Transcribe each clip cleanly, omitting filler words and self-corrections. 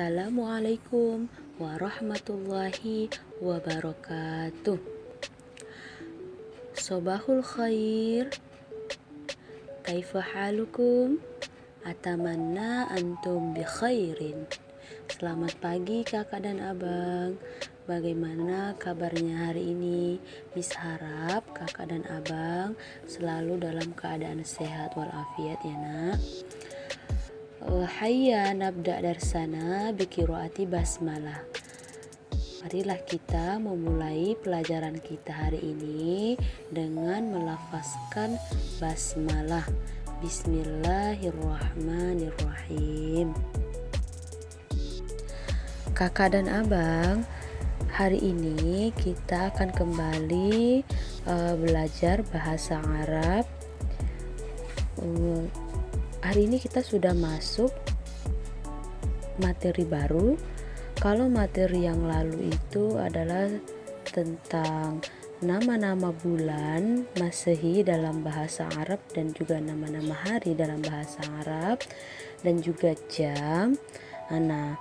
Assalamualaikum warahmatullahi wabarakatuh. Sobahul khair. Kaifa halukum? Atamanna antum bi khairin. Selamat pagi kakak dan abang. Bagaimana kabarnya hari ini? Mis harap kakak dan abang selalu dalam keadaan sehat walafiat ya nak. Hayya nabda darsana biqiraati basmalah. Marilah kita memulai pelajaran kita hari ini dengan melafazkan basmalah. Bismillahirrahmanirrahim. Kakak dan abang, hari ini kita akan kembali belajar bahasa Arab. Hari ini kita sudah masuk materi baru. Kalau materi yang lalu itu adalah tentang nama-nama bulan Masehi dalam bahasa Arab dan juga nama-nama hari dalam bahasa Arab dan juga jam. Nah,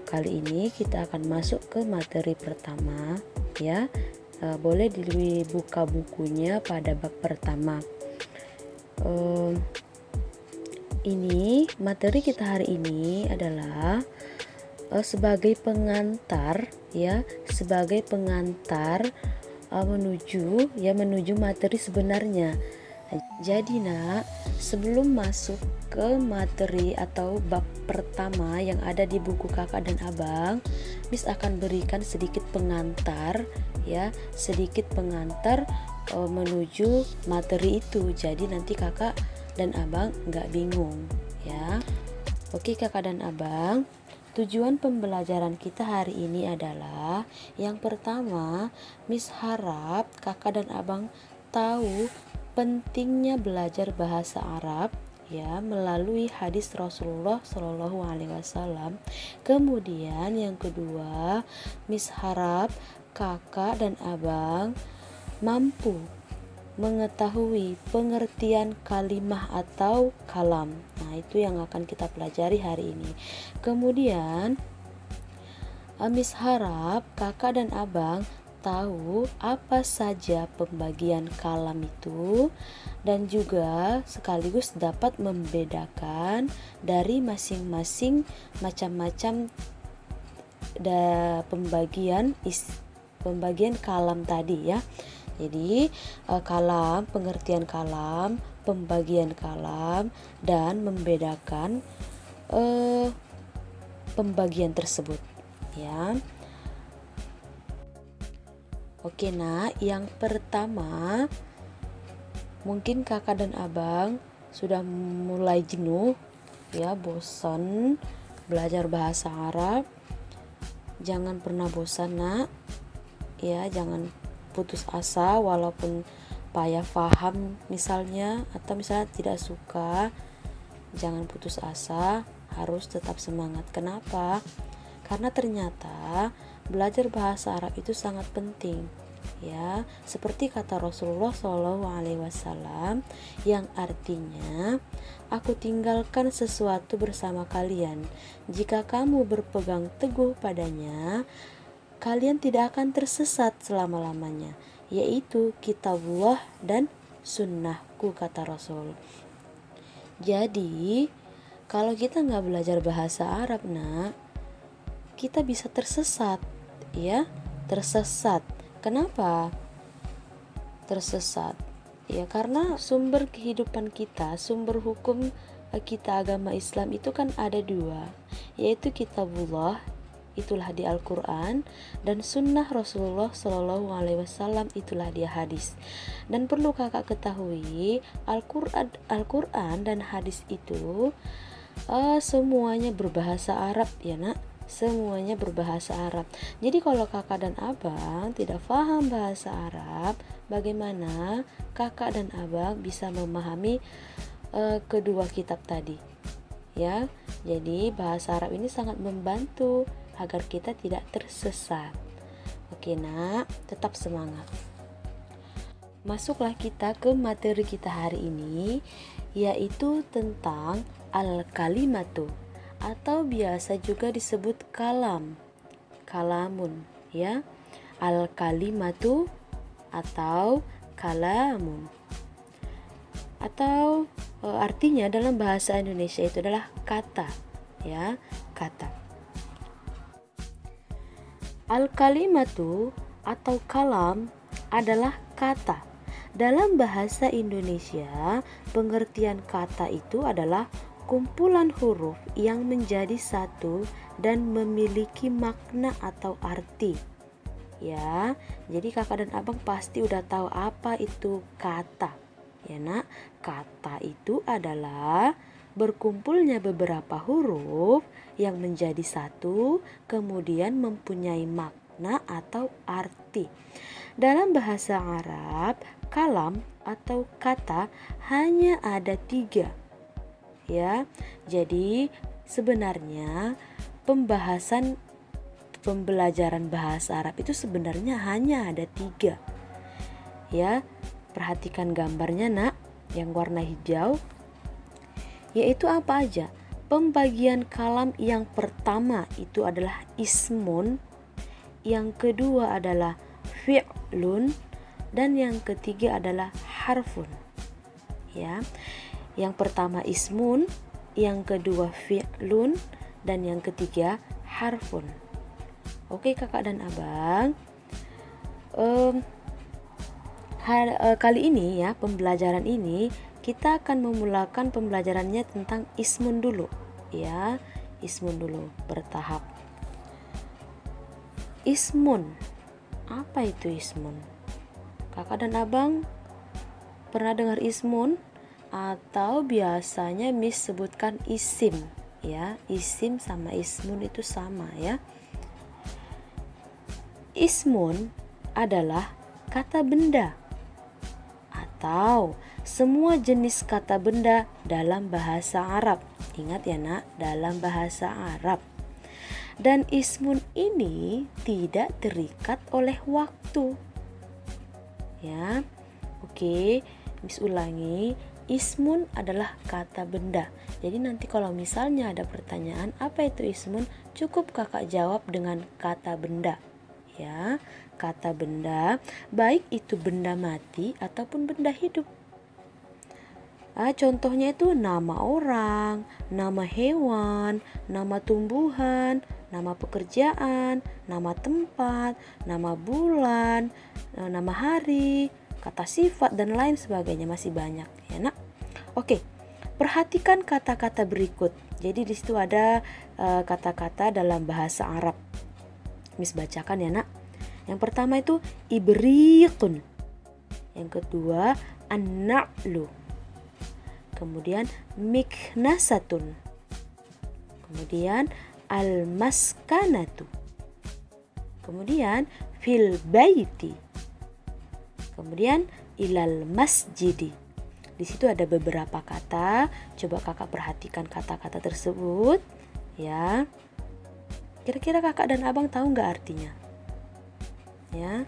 kali ini kita akan masuk ke materi pertama ya. Boleh dibuka bukunya pada bab pertama. Ini materi kita hari ini adalah sebagai pengantar ya, sebagai pengantar menuju materi sebenarnya. Jadi nak, sebelum masuk ke materi atau bab pertama yang ada di buku kakak dan abang, Miss akan berikan sedikit pengantar ya, sedikit pengantar menuju materi itu. Jadi nanti kakak dan abang nggak bingung ya. Oke kakak dan abang, tujuan pembelajaran kita hari ini adalah yang pertama, Miss harap kakak dan abang tahu pentingnya belajar bahasa Arab ya melalui hadis Rasulullah Shallallahu Alaihi Wasallam. Kemudian yang kedua, Miss harap kakak dan abang mampu mengetahui pengertian kalimah atau kalam. Nah, itu yang akan kita pelajari hari ini. Kemudian Miss harap kakak dan abang tahu apa saja pembagian kalam itu dan juga sekaligus dapat membedakan dari masing-masing macam-macam pembagian kalam tadi ya. Jadi kalam, pengertian kalam, pembagian kalam, dan membedakan pembagian tersebut ya. Oke nak, yang pertama mungkin kakak dan abang sudah mulai jenuh ya, bosan belajar bahasa Arab. Jangan pernah bosan nak ya, jangan putus asa walaupun payah paham misalnya, atau misalnya tidak suka. Jangan putus asa, harus tetap semangat. Kenapa? Karena ternyata belajar bahasa Arab itu sangat penting ya, seperti kata Rasulullah SAW yang artinya, aku tinggalkan sesuatu bersama kalian, jika kamu berpegang teguh padanya kalian tidak akan tersesat selama-lamanya, yaitu kitabullah dan sunnahku, kata Rasul. Jadi kalau kita nggak belajar bahasa Arab nak, kita bisa tersesat ya, tersesat. Kenapa tersesat? Ya karena sumber kehidupan kita, sumber hukum kita agama Islam itu kan ada dua, yaitu kitabullah, itulah di Al-Quran, dan sunnah Rasulullah Shallallahu Alaihi Wasallam, itulah dia hadis. Dan perlu kakak ketahui, Al-Quran dan hadis itu semuanya berbahasa Arab ya nak, semuanya berbahasa Arab. Jadi kalau kakak dan abang tidak paham bahasa Arab, bagaimana kakak dan abang bisa memahami kedua kitab tadi ya? Jadi bahasa Arab ini sangat membantu agar kita tidak tersesat. Oke nak, tetap semangat. Masuklah kita ke materi kita hari ini, yaitu tentang al-kalimatu. atau biasa juga disebut kalam, kalamun ya. Al kalimatu atau kalamun. Atau artinya dalam bahasa Indonesia itu adalah kata ya, kata. Al kalimatu atau kalam adalah kata. Dalam bahasa Indonesia, pengertian kata itu adalah kumpulan huruf yang menjadi satu dan memiliki makna atau arti. Ya, jadi kakak dan abang pasti udah tahu apa itu kata. Ya nak, kata itu adalah berkumpulnya beberapa huruf yang menjadi satu, kemudian mempunyai makna atau arti. Dalam bahasa Arab, kalam atau kata hanya ada 3 ya. Jadi sebenarnya pembelajaran bahasa Arab itu sebenarnya hanya ada 3 ya. Perhatikan gambarnya nak, yang warna hijau, yaitu apa aja? Pembagian kalam yang pertama itu adalah ismun, yang kedua adalah fi'lun, dan yang ketiga adalah harfun ya. Yang pertama ismun, yang kedua fi'lun, dan yang ketiga harfun. Oke kakak dan abang, kali ini ya, pembelajaran ini kita akan memulakan pembelajarannya tentang ismun dulu ya. Ismun dulu bertahap. Ismun, apa itu ismun? Kakak dan abang pernah dengar ismun? Atau biasanya Miss sebutkan isim ya. Isim sama ismun itu sama ya. Ismun adalah kata benda atau semua jenis kata benda dalam bahasa Arab. Ingat ya nak, dalam bahasa Arab. Dan ismun ini tidak terikat oleh waktu ya. Oke, Miss ulangi, ismun adalah kata benda. Jadi nanti kalau misalnya ada pertanyaan apa itu ismun, cukup kakak jawab dengan kata benda ya. Kata benda, baik itu benda mati ataupun benda hidup. Contohnya itu nama orang, nama hewan, nama tumbuhan, nama pekerjaan, nama tempat, nama bulan, nama hari, kata sifat, dan lain sebagainya. Masih banyak ya nak. Oke, perhatikan kata-kata berikut. Jadi di situ ada kata-kata dalam bahasa Arab. Miss bacakan ya nak. Yang pertama itu ibriqun. Yang kedua an-na'lu. Kemudian miknasatun. Kemudian al-maskanatu. Kemudian fil baiti. Kemudian ilal masjidi. Di situ ada beberapa kata. Coba kakak perhatikan kata-kata tersebut ya. Kira-kira kakak dan abang tahu nggak artinya? Ya,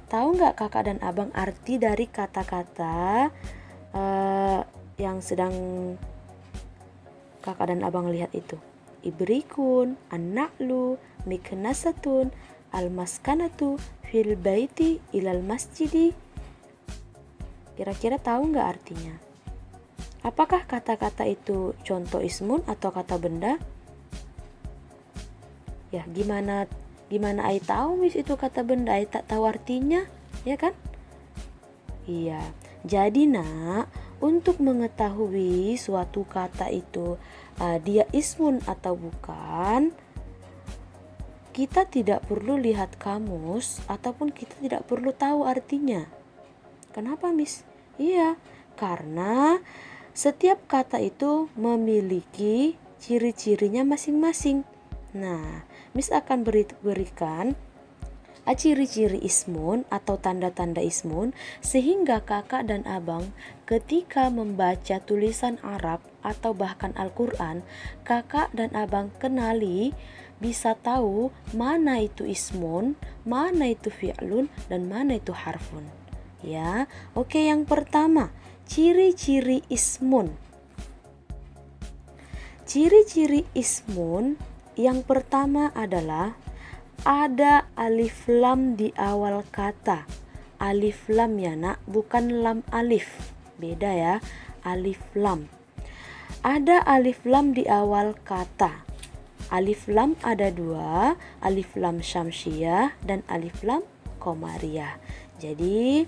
tahu nggak kakak dan abang arti dari kata-kata yang sedang kakak dan abang lihat itu? Ibrikun, an-na'lu, miknasatun, al-maskanatu, fil baiti, ilal masjidi. Kira-kira tahu nggak artinya? Apakah kata-kata itu contoh ismun atau kata benda? Ya, gimana Ai tahu Miss itu kata benda? Ai tak tahu artinya, ya kan? Iya. Jadi nak, untuk mengetahui suatu kata itu dia ismun atau bukan, kita tidak perlu lihat kamus ataupun kita tidak perlu tahu artinya. Kenapa Miss? Iya, karena setiap kata itu memiliki ciri-cirinya masing-masing. Nah, Miss akan berikan ciri-ciri ismun atau tanda-tanda ismun sehingga kakak dan abang ketika membaca tulisan Arab atau bahkan Al-Quran, kakak dan abang kenali, bisa tahu mana itu ismun, mana itu fi'lun, dan mana itu harfun. Ya, oke, yang pertama, ciri-ciri ismun. Ciri-ciri ismun yang pertama adalah ada alif lam di awal kata. Alif lam ya nak, bukan lam alif. Beda ya, alif lam. Ada alif lam di awal kata. Alif lam ada dua, alif lam syamsiyah dan alif lam qamariyah. Jadi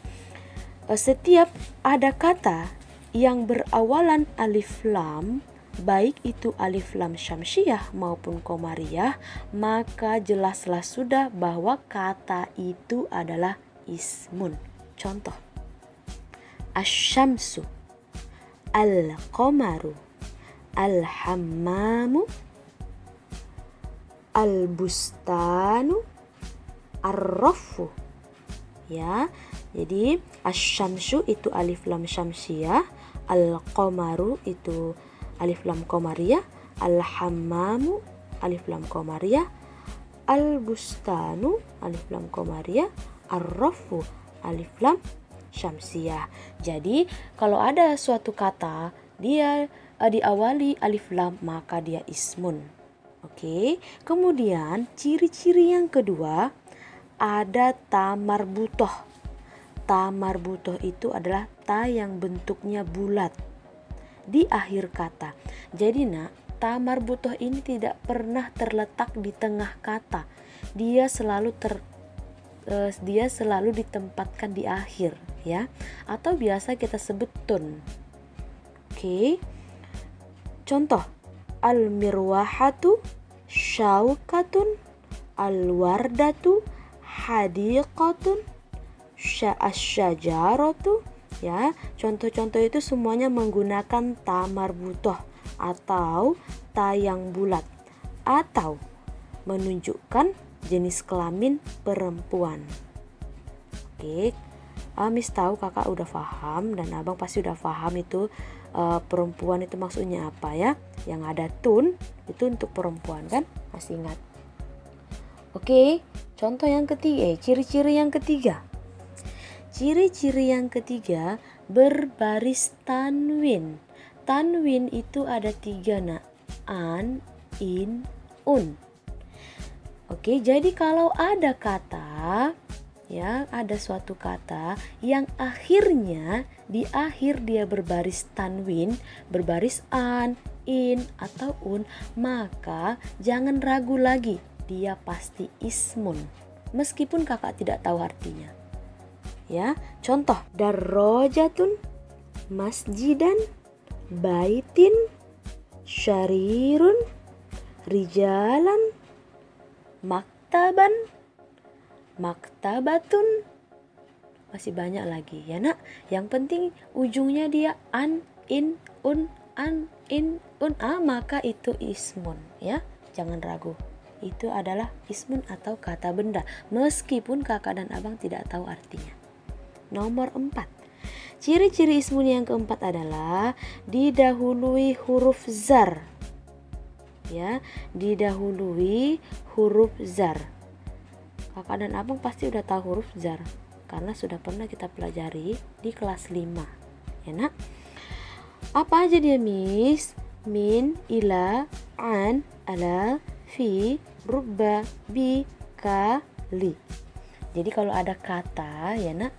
setiap ada kata yang berawalan alif lam, baik itu alif lam syamsiyah maupun qamariyah, maka jelaslah sudah bahwa kata itu adalah ismun. Contoh, asyamsu, al-qamaru, al-hammamu, al-bustanu, ar-rafu. Ya, jadi asyamsu itu alif lam syamsiyah, al-qamaru itu alif lam qamariyah, al-hammamu alif lam qamariyah, al-bustanu alif lam qamariyah, ar-rafu alif lam syamsiyah. Jadi kalau ada suatu kata dia diawali alif lam, maka dia ismun. Oke. Kemudian ciri-ciri yang kedua ada ta marbutoh. Ta marbutoh itu adalah ta yang bentuknya bulat di akhir kata. Jadi nak, ta marbutoh ini tidak pernah terletak di tengah kata. Dia selalu ditempatkan di akhir, ya. Atau biasa kita sebut tun. Oke. Contoh, al-mirwahatu syaukatun, al-wardatu hadiqatun, asyajaratu. Ya, contoh-contoh itu semuanya menggunakan ta marbutoh atau ta yang bulat atau menunjukkan jenis kelamin perempuan. Oke, Miss tahu kakak udah paham dan abang pasti udah paham itu perempuan itu maksudnya apa ya. Yang ada tun itu untuk perempuan kan, masih ingat? Oke, contoh yang ketiga, ciri-ciri yang ketiga. Ciri-ciri yang ketiga berbaris tanwin. Tanwin itu ada 3 nak, an, in, un. Oke, jadi kalau ada kata, ya ada suatu kata yang akhirnya di akhir dia berbaris tanwin, berbaris an, in atau un, maka jangan ragu lagi, dia pasti ismun meskipun kakak tidak tahu artinya. Ya, contoh, darrojatun, masjidan, baitin, syarirun, rijalan, maktaban, maktabatun. Masih banyak lagi ya nak. Yang penting ujungnya dia an, in, un, an, in, un. Maka itu ismun ya. Jangan ragu. Itu adalah ismun atau kata benda meskipun kakak dan abang tidak tahu artinya. Nomor 4. Ciri-ciri ismun yang keempat adalah didahului huruf zar. Ya, didahului huruf zar. Kakak dan abang pasti udah tahu huruf zar karena sudah pernah kita pelajari di kelas 5. Ya nak? Apa aja dia, Miss? Min, ila, an, ala, fi, rubba, bi, ka, li. Jadi kalau ada kata ya nak,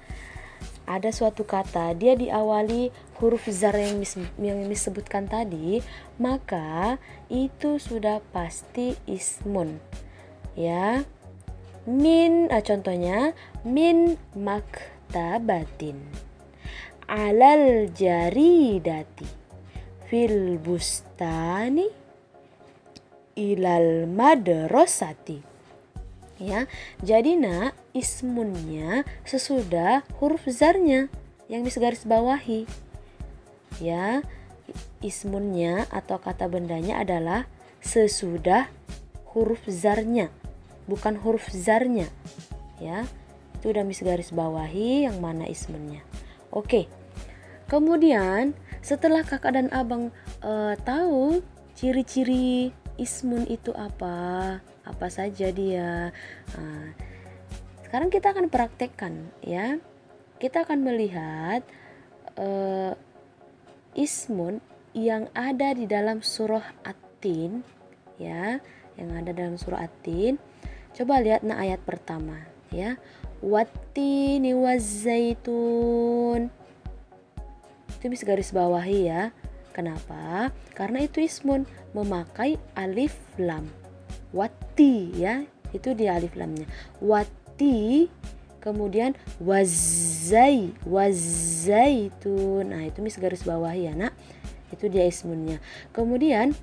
ada suatu kata dia diawali huruf zar yang disebutkan tadi, maka itu sudah pasti ismun. Ya. Min, contohnya min maktabatin, alal jaridati, fil bustani, ilal madrasati. Ya, jadi nak, ismunnya sesudah huruf zarnya yang disegaris bawahi. Ya, ismunnya atau kata bendanya adalah sesudah huruf zarnya, bukan huruf zarnya. Ya, itu udah disegaris bawahi yang mana ismunnya. Oke. Kemudian setelah kakak dan abang tahu ciri-ciri ismun itu apa saja dia. Sekarang kita akan praktekkan ya. Kita akan melihat ismun yang ada di dalam surah At-Tin ya, yang ada dalam surah At-Tin. Coba lihat ayat pertama ya. Wattini wazzaitun. Itu bisa garis bawahi ya. Kenapa? Karena itu ismun, memakai alif lam. Watti ya, itu di alif lamnya. Watti, kemudian wazzaitun. Nah, itu bisa garis bawahi ya, Nak. Itu dia ismunnya. Kemudian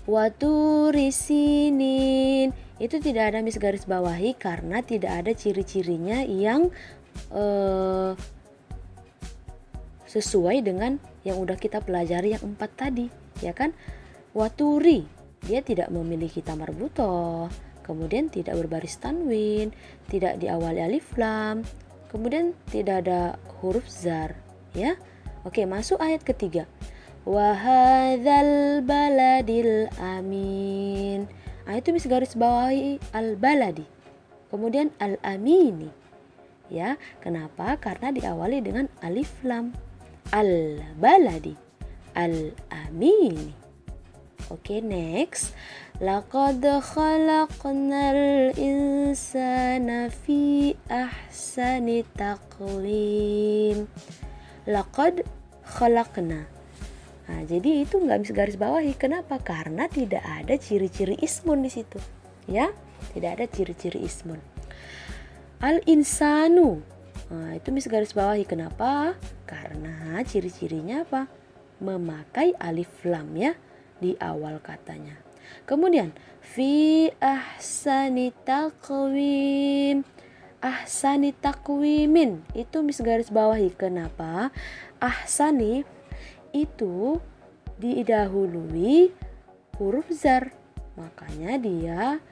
waturisinin, itu tidak ada mis garis bawahi karena tidak ada ciri-cirinya yang sesuai dengan yang udah kita pelajari yang 4 tadi, ya kan? Waturi, dia tidak memiliki tamar butoh, kemudian tidak berbaris tanwin, tidak diawali alif lam, kemudian tidak ada huruf zar, ya. Oke, masuk ayat ketiga. Wahadzal baladil amin. Nah, itu mis garis bawahi al-baladi. Kemudian al-amini. Ya, kenapa? Karena diawali dengan alif lam. Al-baladi, al-amini. Oke, next. Laqad khalaqnal insana fi ahsani taqwim. Laqad khalaqna. Nah, jadi itu nggak bisa garis bawahi. Kenapa? Karena tidak ada ciri-ciri ismun di situ. Ya, tidak ada ciri-ciri ismun. Al-insanu. Nah, itu bisa garis bawahi. Kenapa? Karena ciri-cirinya apa? Memakai alif lam ya di awal katanya. Kemudian fi ahsani taqwim. Ahsani taqwimin itu bisa garis bawahi. Kenapa? Ahsani itu didahului huruf zar, makanya dia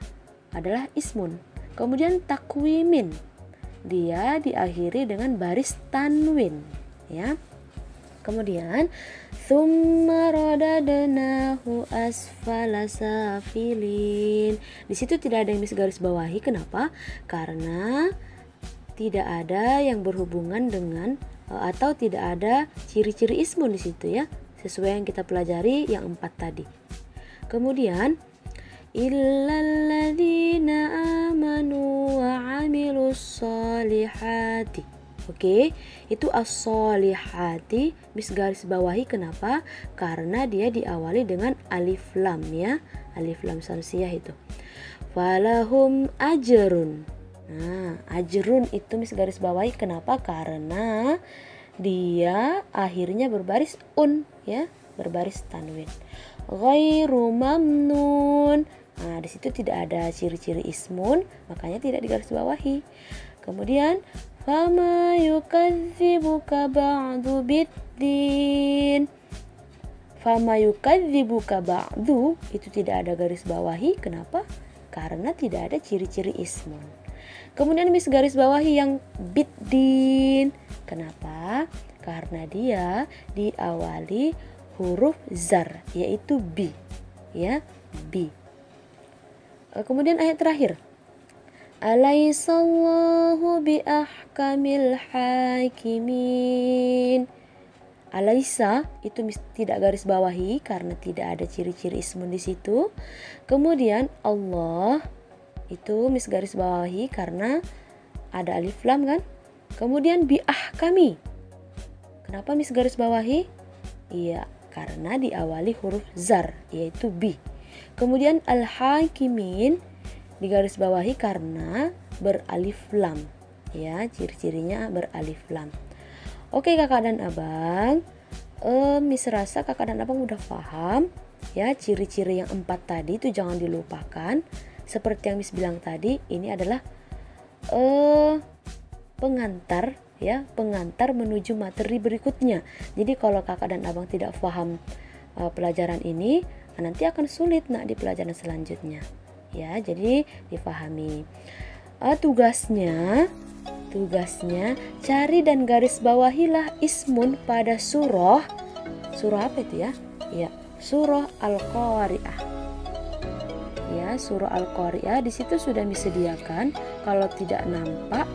adalah ismun. Kemudian takwimin, dia diakhiri dengan baris tanwin ya. Kemudian tsumma radadnahu asfala safilin. Di situ tidak ada yang bisa garis bawahi. Kenapa? Karena tidak ada yang berhubungan dengan atau tidak ada ciri-ciri ismun di situ ya, sesuai yang kita pelajari yang 4 tadi. Kemudian illalladzina amanu wa amilus solihati. Oke, itu as-solihati bis garis bawahi. Kenapa? Karena dia diawali dengan alif lam ya, alif lam samsiyah itu. Falahum ajrun. Nah, ajrun itu mis garis bawahi. Kenapa? Karena dia akhirnya berbaris ya, berbaris tanwin. Ghairu mamnun. Nah, di situ tidak ada ciri-ciri ismun, makanya tidak digaris bawahi. Kemudian fama yukadzibuka ba'du biddin. Fama yukadzibuka ba'du itu tidak ada garis bawahi. Kenapa? Karena tidak ada ciri-ciri ismun. Kemudian mis garis bawahi yang biddin. Kenapa? Karena dia diawali huruf zar, yaitu bi ya, bi. Kemudian ayat terakhir, alaisallahu bi ahkamil hakimin. Alaisa itu tidak garis bawahi karena tidak ada ciri-ciri ismun di situ. Kemudian Allah itu mis garis bawahi karena ada alif lam kan. Kemudian bi ahkami. Kenapa mis garis bawahi? Iya, karena diawali huruf zar, yaitu bi. Kemudian al-hakimin digaris bawahi karena beralif lam ya, ciri-cirinya beralif lam. Oke kakak dan abang, mis rasa kakak dan abang udah paham ya ciri-ciri yang 4 tadi, itu jangan dilupakan. Seperti yang mis bilang tadi, ini adalah pengantar ya, pengantar menuju materi berikutnya. Jadi kalau kakak dan abang tidak paham pelajaran ini, nanti akan sulit di pelajaran selanjutnya ya. Jadi dipahami. Tugasnya cari dan garis bawahilah ismun pada surah apa itu ya? Ya, surah Al-Qari'ah. Ya, surah Al-Qari'ah di situ sudah disediakan. Kalau tidak nampak,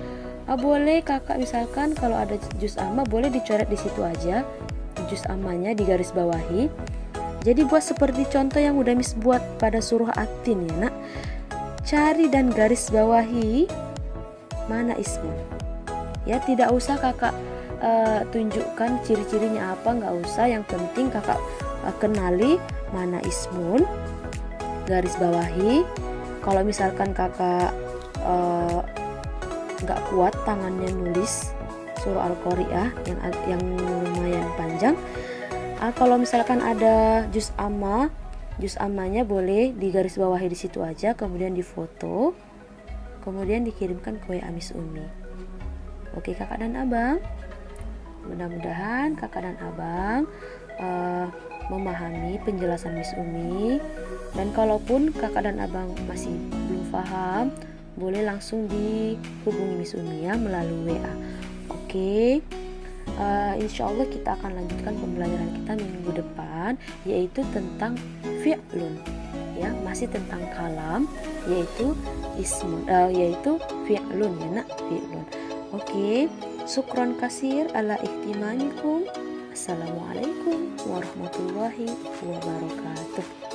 boleh kakak misalkan kalau ada juz amma boleh dicoret di situ aja. Juz ammanya di garis bawahi. Jadi buat seperti contoh yang udah Miss buat pada surah At-Tin ya nak. Cari dan garis bawahi mana ismun. Ya tidak usah kakak tunjukkan ciri-cirinya apa, nggak usah. Yang penting kakak kenali mana ismun, garis bawahi. Kalau misalkan kakak nggak kuat tangannya nulis surah Al-Qari'ah yang lumayan panjang, kalau misalkan ada juz amanya boleh digaris bawahi di situ aja, kemudian difoto, kemudian dikirimkan ke WA Miss Umi. Oke kakak dan abang, mudah-mudahan kakak dan abang memahami penjelasan Miss Umi. Dan kalaupun kakak dan abang masih belum paham, boleh langsung dihubungi Miss Umi ya melalui WA. Oke. Insya Allah kita akan lanjutkan pembelajaran kita minggu depan, yaitu tentang fi'lun ya, masih tentang kalam, yaitu ismun, yaitu fi'lun ya nak, fi'lun. Oke, syukron kasir ala ihtimamikum. Assalamualaikum warahmatullahi wabarakatuh.